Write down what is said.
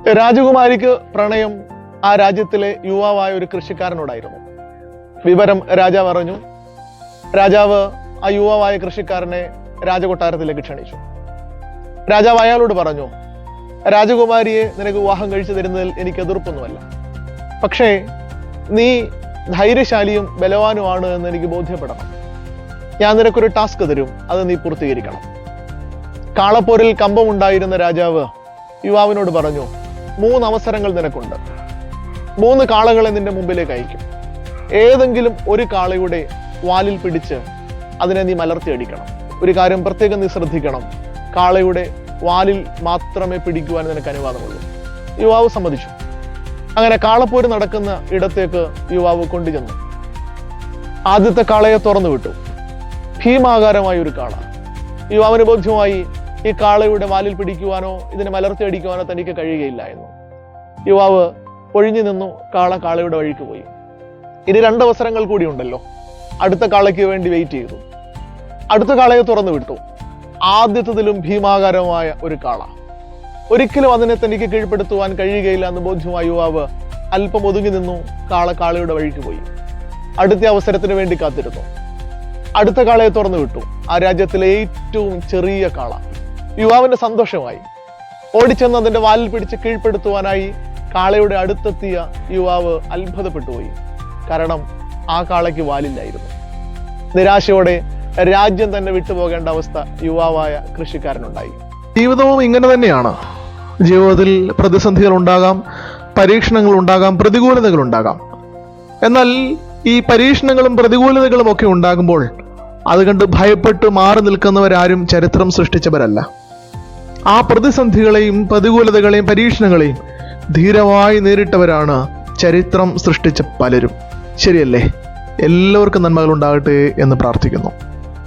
രാജകുമാരിക്ക് പ്രണയം ആ രാജ്യത്തിലെ യുവാവായ ഒരു കൃഷിക്കാരനോടായിരുന്നു. വിവരം രാജാവ് അറിഞ്ഞു. രാജാവ് ആ യുവാവായ കൃഷിക്കാരനെ രാജകൊട്ടാരത്തിലേക്ക് ക്ഷണിച്ചു. രാജാവ് അയാളോട് പറഞ്ഞു, രാജകുമാരിയെ നിനക്ക് വിവാഹം കഴിച്ചു തരുന്നതിൽ എനിക്ക് എതിർപ്പൊന്നുമല്ല. പക്ഷേ നീ ധൈര്യശാലിയും ബലവാനുമാണ് എന്ന് എനിക്ക് ബോധ്യപ്പെടണം. ഞാൻ നിനക്കൊരു ടാസ്ക് തരും, അത് നീ പൂർത്തീകരിക്കണം. കാളപ്പോരിൽ കമ്പമുണ്ടായിരുന്ന രാജാവ് യുവാവിനോട് പറഞ്ഞു, 3 അവസരങ്ങൾ നിനക്കുണ്ട്. 3 കാളകളെ നിന്റെ മുമ്പിലേക്ക് അയക്കും. ഏതെങ്കിലും ഒരു കാളയുടെ വാലിൽ പിടിച്ച് അതിനെ നീ മലർത്തിയടിക്കണം. ഒരു കാര്യം പ്രത്യേകം നീ ശ്രദ്ധിക്കണം, കാളയുടെ വാലിൽ മാത്രമേ പിടിക്കുവാൻ നിനക്ക് അനുവാദമുള്ളൂ. യുവാവ് സമ്മതിച്ചു. അങ്ങനെ കാളപ്പോര് നടക്കുന്ന ഇടത്തേക്ക് യുവാവ് കൊണ്ടുചെന്നു. ആദ്യത്തെ കാളയെ തുറന്നു വിട്ടു. ഭീമാകാരമായ ഒരു കാള. യുവാവിന് ബോധ്യമായി ഈ കാളയുടെ വാലിൽ പിടിക്കുവാനോ ഇതിനെ മലർത്തി അടിക്കുവാനോ തനിക്ക് കഴിയുകയില്ല എന്ന്. യുവാവ് ഒഴിഞ്ഞു നിന്നു. കാളയുടെ വഴിക്ക് പോയി. ഇനി 2 അവസരങ്ങൾ കൂടി ഉണ്ടല്ലോ. അടുത്ത കാളയ്ക്ക് വേണ്ടി വെയിറ്റ് ചെയ്തു. അടുത്ത കാളയെ തുറന്നു വിട്ടു. ആദ്യത്തതിലും ഭീമാകാരമായ ഒരു കാള. ഒരിക്കലും അതിനെ തനിക്ക് കീഴ്പ്പെടുത്തുവാൻ കഴിയുകയില്ല എന്ന് ബോധ്യമായ യുവാവ് അല്പം ഒതുങ്ങി നിന്നു. കാളയുടെ വഴിക്ക് പോയി. അടുത്ത അവസരത്തിന് വേണ്ടി കാത്തിരുന്നു. അടുത്ത കാളയെ തുറന്നു വിട്ടു. ആ രാജ്യത്തിലെ ഏറ്റവും ചെറിയ കാള. യുവാവിന്റെ സന്തോഷമായി. ഓടിച്ചെന്ന് അതിന്റെ വാലിൽ പിടിച്ച് കീഴ്പ്പെടുത്തുവാനായി കാളയുടെ അടുത്തെത്തിയ യുവാവ് അത്ഭുതപ്പെട്ടുപോയി. കാരണം ആ കാളയ്ക്ക് വാലില്ലായിരുന്നു. നിരാശയോടെ രാജ്യം തന്നെ വിട്ടുപോകേണ്ട അവസ്ഥ യുവാവായ കൃഷിക്കാരനുണ്ടായി. ജീവിതവും ഇങ്ങനെ തന്നെയാണ്. ജീവിതത്തിൽ പ്രതിസന്ധികൾ ഉണ്ടാകാം, പരീക്ഷണങ്ങൾ ഉണ്ടാകാം, പ്രതികൂലതകൾ ഉണ്ടാകാം. എന്നാൽ ഈ പരീക്ഷണങ്ങളും പ്രതികൂലതകളും ഒക്കെ ഉണ്ടാകുമ്പോൾ അത് കണ്ട് ഭയപ്പെട്ട് മാറി നിൽക്കുന്നവരാരും ചരിത്രം സൃഷ്ടിച്ചവരല്ല. ആ പ്രതിസന്ധികളെയും പ്രതികൂലതകളെയും പരീക്ഷണങ്ങളെയും ധീരമായി നേരിട്ടവരാണ് ചരിത്രം സൃഷ്ടിച്ച പലരും. ശരിയല്ലേ? എല്ലാവർക്കും നന്മകൾ ഉണ്ടാകട്ടെ എന്ന് പ്രാർത്ഥിക്കുന്നു.